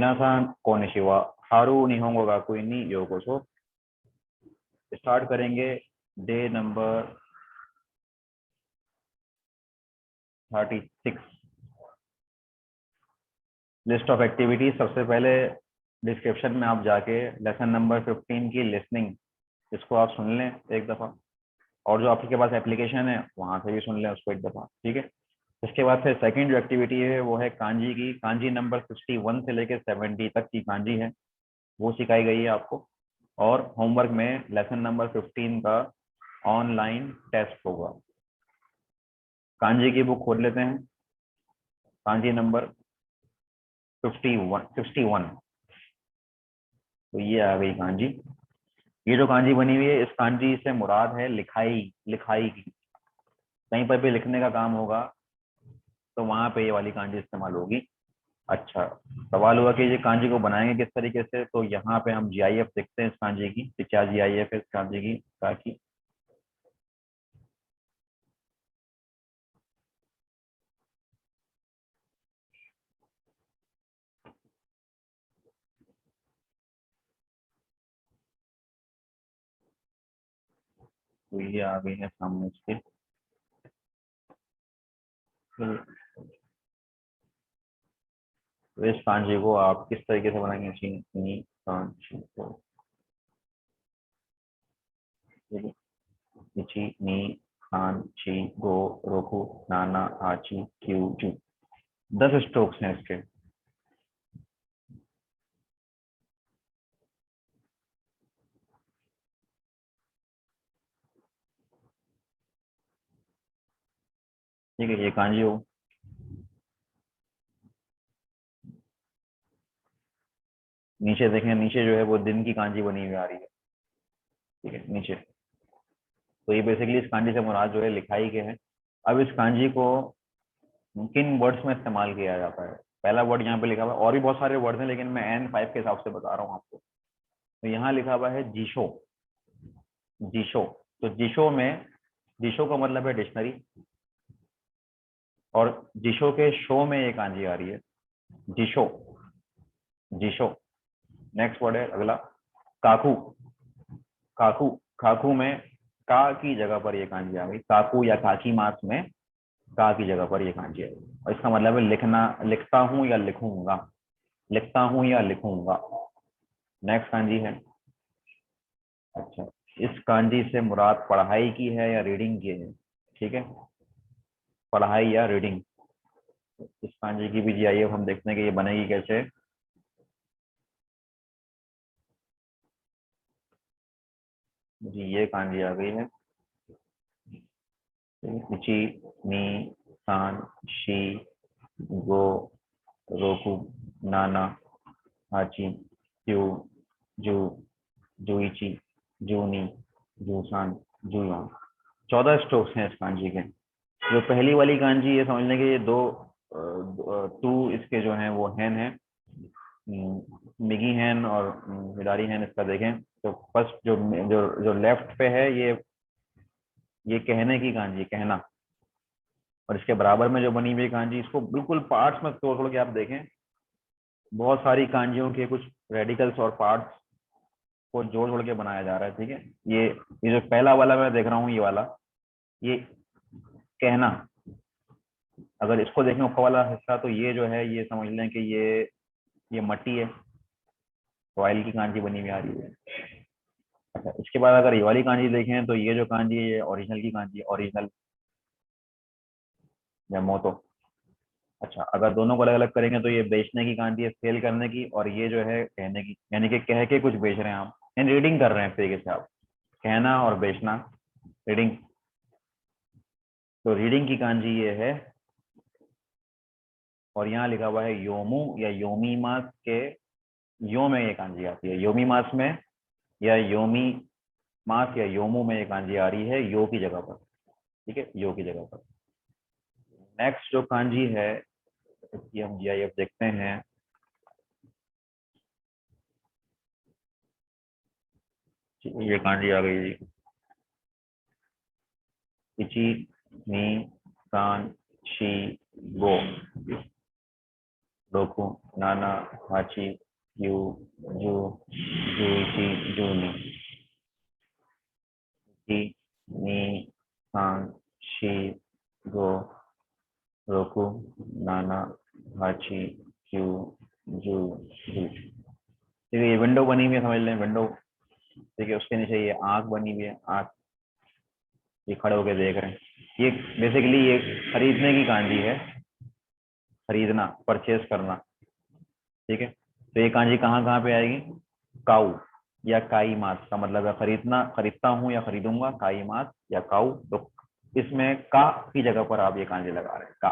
मिनासान कोनिशिवा हारू निहोंगो गाकुई नी योकोसो। स्टार्ट करेंगे day number 36 list of activities. सबसे पहले डिस्क्रिप्शन में आप जाके लेसन नंबर 15 की लिसनिंग इसको आप सुन लें एक दफ़ा, और जो आपके पास एप्लीकेशन है वहां से भी सुन लें उसको एक दफ़ा, ठीक है। इसके बाद फिर सेकंड जो एक्टिविटी है वो है कांजी की। कांजी नंबर 61 से लेकर 70 तक की कांजी है वो सिखाई गई है आपको। और होमवर्क में लेसन नंबर 15 का ऑनलाइन टेस्ट होगा। कांजी की बुक खोल लेते हैं, कांजी नंबर 61। तो ये आ गई कांजी। ये जो कांजी बनी हुई है इस कांजी से मुराद है लिखाई, लिखाई की। कहीं पर भी लिखने का काम होगा तो वहां पे ये वाली कांजी इस्तेमाल होगी। अच्छा, सवाल हुआ कि ये कांजी को बनाएंगे किस तरीके से, तो यहाँ पे हम जीआईएफ देखते हैं इस कांजी की कि क्या जीआईएफ है इस कांजी की, ताकि तो ये आ गई है सामने इसके। तो इस कांजी को आप किस तरीके से बनाएंगे, चीनी कांची को, इची नी खान ची गो रोकू नाना आची क्यू जू। 10 स्ट्रोक्स हैं इसके। ठीक है, ये कांजी हो। नीचे देखें, नीचे जो है वो दिन की कांजी बनी हुई आ रही है, ठीक है नीचे। तो ये बेसिकली इस कांजी से मुराद जो है लिखाई के हैं। अब इस कांजी को किन वर्ड्स में इस्तेमाल किया जाता है। पहला वर्ड यहाँ पे लिखा हुआ है, और भी बहुत सारे वर्ड हैं लेकिन मैं N5 के हिसाब से बता रहा हूँ आपको। तो यहाँ लिखा हुआ है जीशो, जीशो। तो जीशो में, जीशो का मतलब है डिक्शनरी, और जीशो के शो में ये कांजी आ रही है, जीशो, जीशो। नेक्स्ट वर्ड है अगला काकू, काकू। काकू में का की जगह पर ये कांजी आ गई, काकू या काकी मास में का की जगह पर ये कांजी आई। और इसका मतलब है लिखना, लिखता हूँ या लिखूंगा, लिखता हूँ या लिखूंगा। नेक्स्ट कांजी है, अच्छा, इस कांजी से मुराद पढ़ाई की है या रीडिंग की है, ठीक है, पढ़ाई या रीडिंग। इस कांजी की भी जीआईएफ हम देखते हैं कि ये बनेगी कैसे। जी ये कांजी आ गई है, इची नी सान शी गो रोकू नाना हाची क्यू जू जुइची जूनी जूसान जुयांग। 14 स्ट्रोक्स हैं इस कांजी के। जो पहली वाली कांजी ये समझ लें कि ये दो टू इसके जो हैं वो हैन है, मिगी हैन और मिडारी हैन। इसका देखें तो फर्स्ट जो जो जो लेफ्ट पे है ये कहने की कांजी, कहना। और इसके बराबर में जो बनी हुई कांजी, इसको बिल्कुल पार्ट्स में तोड़ तोड़ के आप देखें, बहुत सारी कांजियों के कुछ रेडिकल्स और पार्ट्स को जोड़ जोड़ के बनाया जा रहा है, ठीक है। ये जो पहला वाला मैं देख रहा हूँ, ये वाला, ये कहना। अगर इसको देखें ऊपर वाला हिस्सा, तो ये जो है ये समझ लें कि ये मट्टी है, रॉयल की कांजी बनी हुई आ रही है। अच्छा, इसके बाद अगर ये वाली कांजी देखें तो ये जो कांजी है ये ओरिजिनल की कांजी है, ओरिजिनल या मोतो। अच्छा, अगर दोनों को अलग अलग करेंगे तो ये बेचने की कांजी है, सेल करने की, और ये जो है कहने की, यानी कि कह के कुछ बेच रहे हैं आप, यानी रीडिंग कर रहे हैं एक तरीके से आप, कहना और बेचना, रीडिंग। तो रीडिंग की कांजी ये है। और यहाँ लिखा हुआ है योमू या योमी मास के यो में ये कांजी आती है, योमी मास में या योमी मास या योमू में ये कांजी आ रही है यो की जगह पर, ठीक है, यो की जगह पर। नेक्स्ट जो कांजी है इसकी हम जीआईएफ देखते हैं। ये कांजी आ गई जी, इची नी सान she go. roku, nana, hachi, yu, ju, juichi, juni, ji, ni, san, shi, go, roku, nana, hachi, yu, ju, ju। ठीक है, ये विंडो बनी हुई है, समझ लें विंडो। ठीक है, उसके नीचे ये आंख बनी हुई है, आंख, ये खड़े होके देख रहे हैं। ये बेसिकली ये खरीदने की कांजी है, खरीदना, परचेज करना। ठीक है, तो ये कांजी कहाँ कहाँ पे आएगी? काऊ या काई मास का मतलब है खरीदना, खरीदता हूँ या खरीदूंगा, काई मास या काऊ। तो इसमें का की जगह पर आप ये कांजी लगा रहे हैं, का।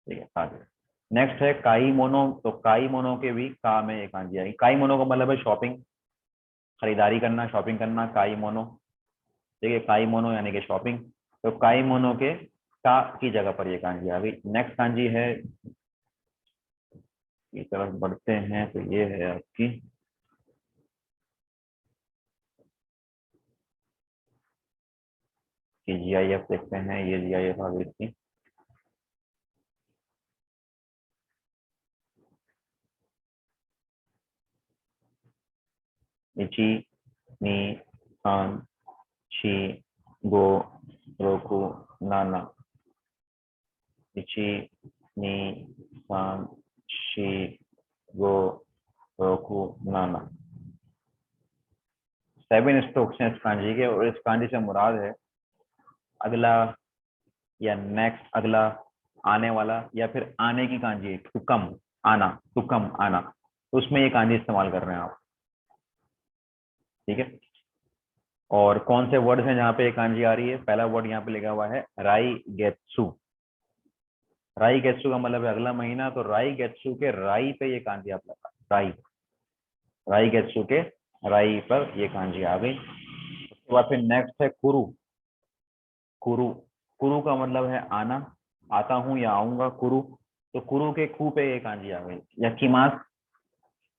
ठीक है, का। नेक्स्ट है काई मोनो। तो काई मोनो के भी का में ये कांजी आएगी। काई मोनो का मतलब है शॉपिंग, खरीदारी करना, शॉपिंग करना, काई मोनो। ठीक है, काई मोनो यानी कि शॉपिंग। तो काई मोनो के का की जगह पर ये कांजी आ गई। नेक्स्ट कांजी है, की तरफ बढ़ते हैं तो ये है आपकी कि जीआईएफ देखते हैं। ये जीआईएफ आ गई थी। इची, नी, सान, शी, गो, रोकू, नाना। इची, नी, सान, she, go, Roku, Nana. 7 strokes हैं इस कांजी के, और इस कांजी से मुराद है अगला या नेक्स्ट, अगला, आने वाला, या फिर आने की कांजी है, टू कम, आना, टू कम, आना। तो उसमें ये कांजी इस्तेमाल कर रहे हैं आप। ठीक है, और कौन से वर्ड्स हैं जहाँ पे ये कांजी आ रही है? पहला वर्ड यहाँ पे लिखा हुआ है राई गेत्सु। राई गेत्सु का मतलब है अगला महीना। तो राई गेत्सु के राई पे ये कांजी आप लगा, राई, राई गेत्सु के राई पर ये कांजी आ गई। उसके बाद फिर नेक्स्ट है कुरु। कुरु, कुरु का मतलब है आना, आता हूँ या आऊंगा, कुरु। तो कुरु के कु पे ये कांजी आ गई। या किमास,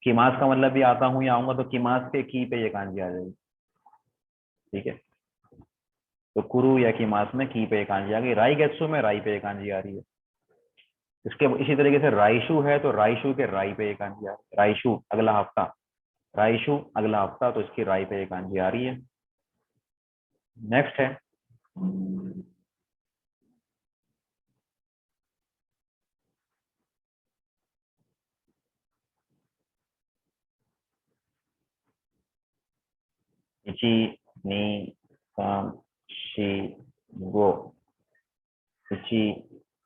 किमास का मतलब भी आता हूँ या आऊंगा, तो किमास के की पे ये कांजी आ जाएगी। ठीक है, तो कुरु या किमास में की पे ये कांजी आ गई। राई गेत्सु में राई पे ये कांजी आ रही है। इसके इसी तरीके से राइशु है, तो राइशु के राई पे एक कांजी आ रही है। राइशु अगला हफ्ता, राइशु अगला हफ्ता, तो इसकी राई पे एक कांजी आ रही है। नेक्स्ट है इची, नी, सान, शी, गो। इची,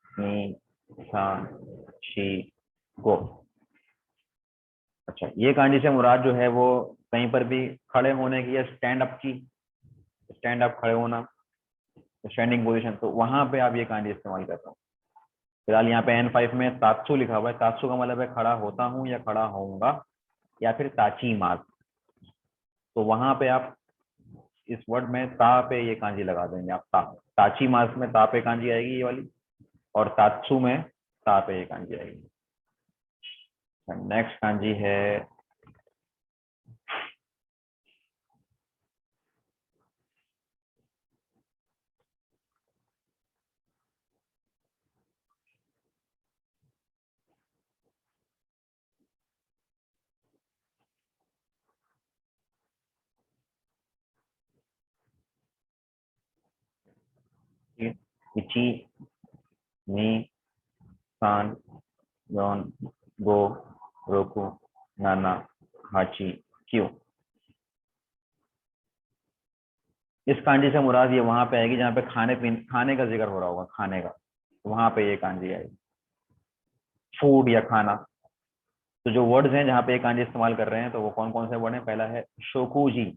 नी, सान, शी, गो। अच्छा, ये कांजी से मुराद जो है वो कहीं पर भी खड़े होने की या स्टैंड अप की, स्टैंड अप, खड़े होना, स्टैंडिंग पोजीशन, तो वहां पे आप ये कांजी इस्तेमाल करते हो। फिलहाल यहाँ पे N5 में तात्सु लिखा हुआ है। तात्सु का मतलब है खड़ा होता हूँ या खड़ा होऊंगा, या फिर ताची मास। तो वहां पे आप इस वर्ड में ता पे ये कांजी लगा देंगे आप, ता। ताची मास में ता पे कांजी आएगी ये वाली, और तात्सु में ता पे ये कांजी आएगी। नेक्स्ट कांजी है इची, नी, सान, योन, गो, रोकू, नाना, हाची, क्यू। इस कांजी से मुराद ये वहां पे आएगी जहाँ पे खाने पीने, खाने का जिक्र हो रहा होगा, खाने का, वहां पे ये कांजी आएगी, फूड या खाना। तो जो वर्ड्स हैं जहाँ पे ये कांजी इस्तेमाल कर रहे हैं, तो वो कौन कौन से वर्ड हैं? पहला है शोकुजी।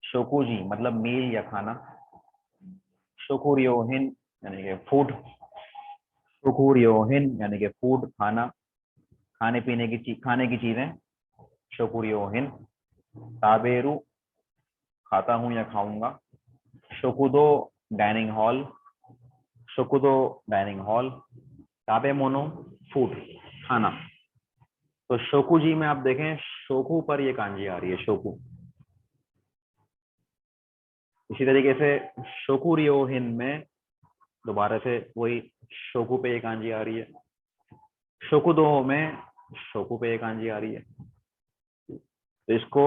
शोकुजी मतलब मील या खाना। शोकुरियोहिन यानी कि फूड। शोकुरियोहिन यानी कि फूड, खाना, खाने पीने की चीज, खाने की चीजें, शोकुरियोहिन। ताबेरु खाता हूँ या खाऊंगा। शोकुदो डाइनिंग हॉल, शोकुदो डाइनिंग हॉल। ताबे मोनो फूड, खाना। तो शोकुजी में आप देखें शोकू पर ये कांजी आ रही है, शोकू। इसी तरीके से शोकुरियोहिन में दोबारा से वही शोकू पे ये कांजी आ रही है। शोकुदो में शोकु पे एक कांजी आ रही है, तो इसको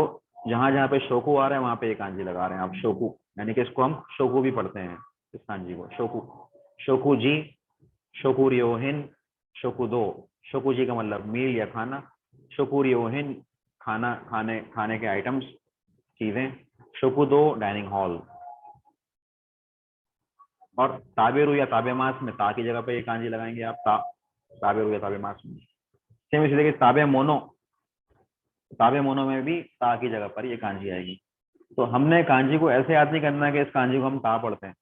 जहां जहां पे शोकु आ रहा है वहां पे एक कांजी लगा रहे हैं आप, शोकु, यानी कि इसको हम शोकु भी पढ़ते हैं, इस कांजी को शोकु। शोकु जी, शोकुरियोहिन, शोकुदो। शोकु जी का मतलब मील या खाना, शोकुरियोहिन खाना, खाने के आइटम्स, चीजें, शोकुदो डाइनिंग हॉल। और ताबेरु या ताबेमास में ता की जगह पे ये कांजी लगाएंगे आप, ता, ताबेरु या ताबेमास में। सेम इसी तरीके ताबे मोनो, ताबे मोनो में भी ता की जगह पर ये कांजी आएगी। तो हमने कांजी को ऐसे याद नहीं करना कि इस कांजी को हम ता पढ़ते हैं,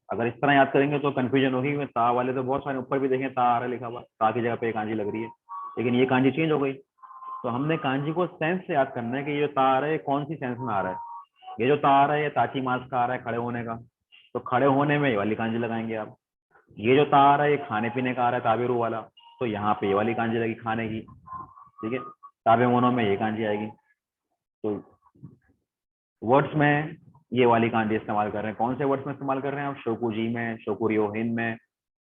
अगर इस तरह याद करेंगे तो कंफ्यूजन होगी। ता वाले तो बहुत सारे ऊपर भी देखें ता आ रहा है लिखा हुआ, ता की जगह पे कांजी लग रही है, लेकिन ये कांजी चेंज हो गई। तो हमने कांजी को सेंस से याद करना है कि ये ता आ रहा है कौन सी सेंस में आ रहा है। ये जो ता आ रहा है ये ताची मास का आ रहा है, खड़े होने का, तो खड़े होने में ये वाली कांजी लगाएंगे आप। ये जो ता आ रहा है ये खाने पीने का आ रहा है, ताबेरू वाला, तो यहाँ पे ये वाली कांजी लगी खाने की, ठीक है। ताबे मोनो में ये कांजी आएगी। तो वर्ड्स में ये वाली कांजी इस्तेमाल कर रहे हैं। कौन से वर्ड्स में इस्तेमाल कर रहे हैं आप? शोकुजी में, शोकुरियोहिन में,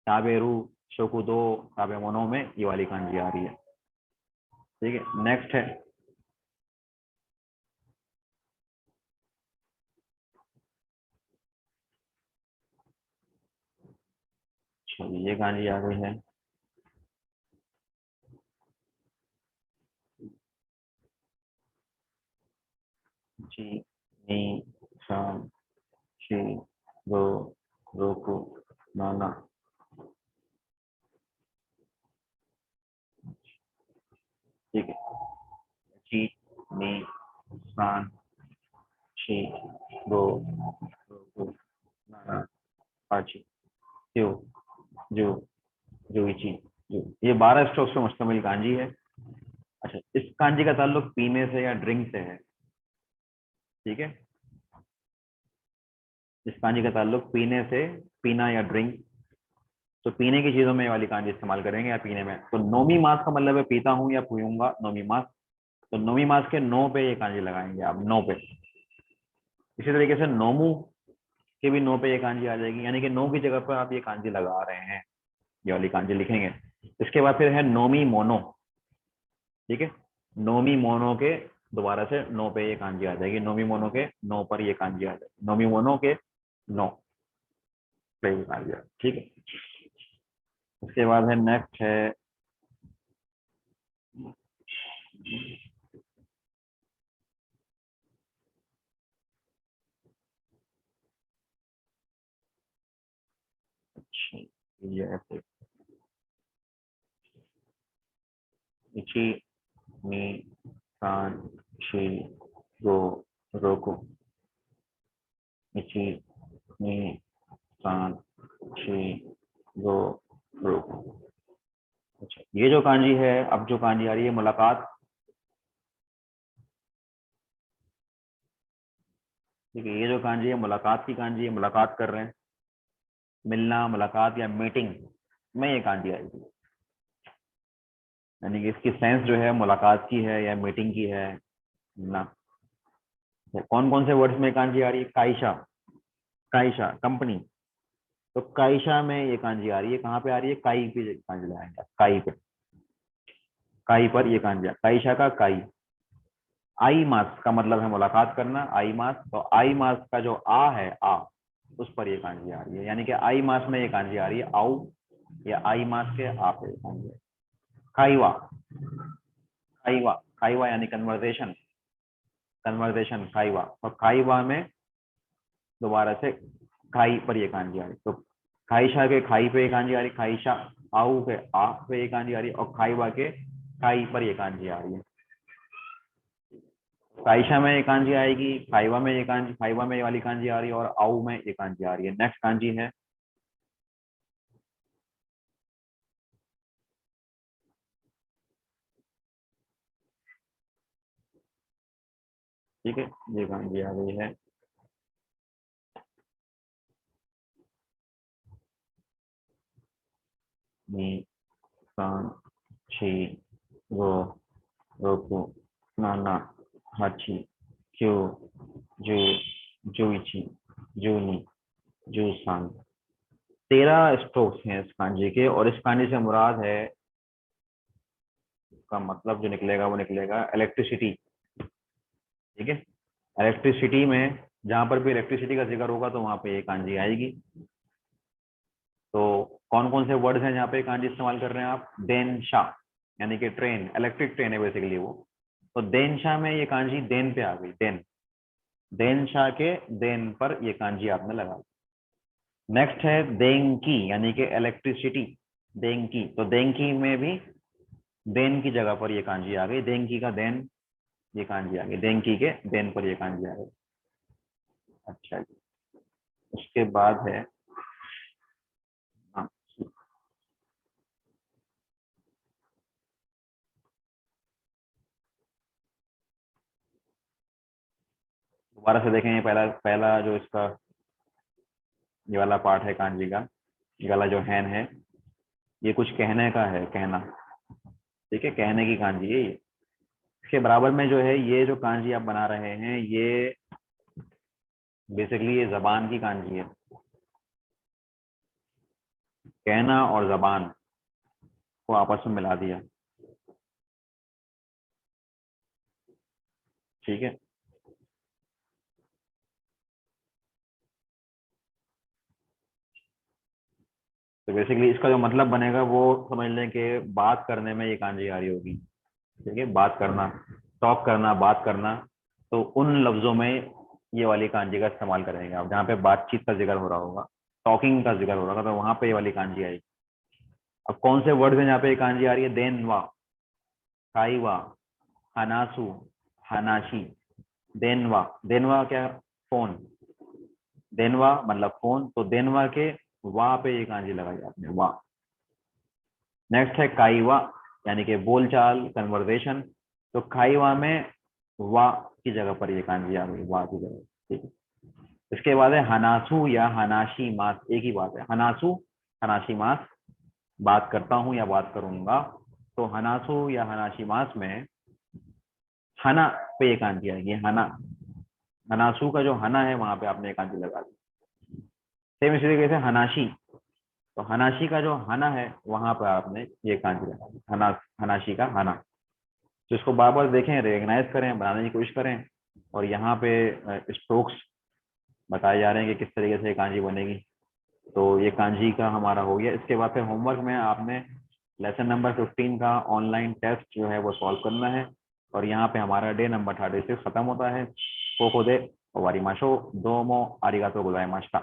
ताबेरू, शोकुदो, ताबे मोनो में ये वाली कांजी आ रही है, ठीक है। नेक्स्ट है, चलिए ये कांजी आ गई है, जी, नी, शान, शी, गो, रोकू, नाना, ठीक है। ची, नी, सान, शी, गो, रोकू, नाना, पाची, क्यों, जो, जोइची, जो। ये 12 स्ट्रोक्स पे मुश्तमिल कांजी है। अच्छा, इस कांजी का ताल्लुक पीने से या ड्रिंक से है, ठीक है। इस कांजी का ताल्लुक पीने से, पीना या ड्रिंक, तो पीने की चीजों में ये वाली कांजी इस्तेमाल करेंगे या पीने में। तो नोमी मास का मतलब है पीता हूँ या पीऊंगा, नोमी मास। तो नोमी मास के नो पे ये कांजी लगाएंगे आप, नो पे। इसी तरीके से नोमू के भी नो पे ये कांजी आ जाएगी, यानी कि नो की जगह पर आप ये कांजी लगा रहे हैं, ये वाली कांजी लिखेंगे। इसके बाद फिर है नोमी मोनो, ठीक है। नोमी मोनो के दोबारा से नो पे ये कांजी आ जाएगी, नोमी मोनो के नो पर ये कांजी आ जाएगी, नोमी मोनो के नो पे ये कांजी आ, ठीक है। उसके बाद है नेक्स्ट है, ये ऐसे, इची, मी, सान, शी, गो, रोको, इची, मी, सान, शी, गो, रोको। अच्छा, ये जो कांजी है, अब जो कांजी आ रही है मुलाकात, ठीक है। ये जो कांजी है मुलाकात की कांजी है, मुलाकात कर रहे हैं, मिलना, मुलाकात या मीटिंग में ये कांजी आएगी, यानी कि इसकी सेंस जो है मुलाकात की है या मीटिंग की है ना। कौन कौन से वर्ड्स में कांजी आ रही है? काइशा, काइशा कंपनी, तो काइशा में ये कांजी आ रही है, कहाँ पे आ रही है? काई पे कांजी लगाएंगे, काई पे, काई पर ये कांजी, काइशा का काई। आई मास का मतलब है मुलाकात करना, आई मास, तो आई मास का जो आ है, आ, उस पर ये कांजी आ रही है, यानी कि आई मास में ये कांजी आ रही है, आउ, या आई मास के आ पे कांजी है। खाईवा, खाईवा, खाईवा यानी कन्वर्सेशन, कन्वर्सेशन खाईवा, तो खाईवा में दोबारा से खाई पर ये कांजी आ रही, तो खाइशा के खाई पे ये कांजी आ रही, खाइशा, आऊ के आ पे ये कांजी आ रही, और खाईवा के खाई पर ये कांजी आ रही है। काइशा में ये कांजी आएगी, खाइवा में ये कांजी, खाइवा में ये वाली कांजी आ रही है, और आऊ में ये कांजी आ रही है। नेक्स्ट कांजी है, ठीक है, ये कांजी आ गई है, नी, सान, शी, गो, रोकू, नाना, हाची, क्यू, जू, जुइची, जूनी, जूसान। 13 स्ट्रोक्स हैं इस कांजी के, और इस कांजी से मुराद है उसका मतलब जो निकलेगा वो निकलेगा इलेक्ट्रिसिटी। ठीक है, इलेक्ट्रिसिटी में जहां पर भी इलेक्ट्रिसिटी का जिक्र होगा तो वहां पे ये कांजी आएगी। तो कौन कौन से वर्ड्स हैं जहाँ पे कांजी इस्तेमाल कर रहे हैं आप? देन शाह, यानी कि ट्रेन, इलेक्ट्रिक ट्रेन है बेसिकली वो। तो देन शाह में ये कांजी देन पे आ गई, देन। देन शाह के देन पर ये कांजी आपने लगा। नेक्स्ट है देंकी, यानी कि इलेक्ट्रिसिटी, देंकी। तो देंकी में भी देन की जगह पर ये कांजी आ गई, देंकी का देन, ये कांजी आ गई, देंकी के देन पर ये कांजी आ गई। अच्छा जी, उसके बाद है, हाँ, दोबारा से देखें। ये पहला पहला जो इसका ये वाला पार्ट है कांजी का, ये वाला जो हैन है, ये कुछ कहने का है, कहना। ठीक है, कहने की कांजी है ये। इसके बराबर में जो है ये जो कांजी आप बना रहे हैं, ये बेसिकली ये जबान की कांजी है। कहना और जबान को आपस में मिला दिया। ठीक है, तो बेसिकली इसका जो मतलब बनेगा वो समझ लें कि बात करने में ये कांजी आ रही होगी। ठीक है, बात करना, टॉक करना, बात करना। तो उन लफ्जों में ये वाली कांजी का इस्तेमाल करेंगे आप, जहाँ पे बातचीत का जिक्र हो रहा होगा, टॉकिंग का जिक्र हो रहा होगा, तो वहां पे ये वाली कांजी आएगी। अब कौन से वर्ड हैं जहाँ पे ये कांजी आ रही है? देनवा, काईवा, हनासु, हनाशी। देनवा, देनवा क्या? फोन। देनवा मतलब फोन, तो देनवा के वहां पे ये कांजी लगाई आपने, वाह। नेक्स्ट है काईवा, यानी कि बोलचाल, कन्वर्सेशन। तो काईवा में वा की जगह पर ये कांजी आ गई, वा की जगह। ठीक है, इसके बाद है हनासु या हनाशी मास, एक ही बात है, हनासु, हनाशी मास, बात करता हूँ या बात करूंगा। तो हनासु या हनाशी मास में हना पे ये कांजी आएगी, हना। हनासु का जो हना है वहां पे आपने एक कांजी लगा दी। सेम इसी तरीके से हनाशी, तो हनाशी का जो हना है वहां पर आपने ये कांजी लगा दी, हना, हनाशी का हना। तो इसको बार बार देखें, रिकग्नाइज करें, बनाने की कोशिश करें। और यहाँ पे स्ट्रोक्स बताए जा रहे हैं कि किस तरीके से ये कांजी बनेगी। तो ये कांजी का हमारा हो गया। इसके बाद फिर होमवर्क में आपने लेसन नंबर 15 का ऑनलाइन टेस्ट जो है वो सॉल्व करना है। और यहाँ पे हमारा डे नंबर 36 खत्म होता है। कोको दे वारी माशो, दोमो आरिगातो गोजाइमाशिता।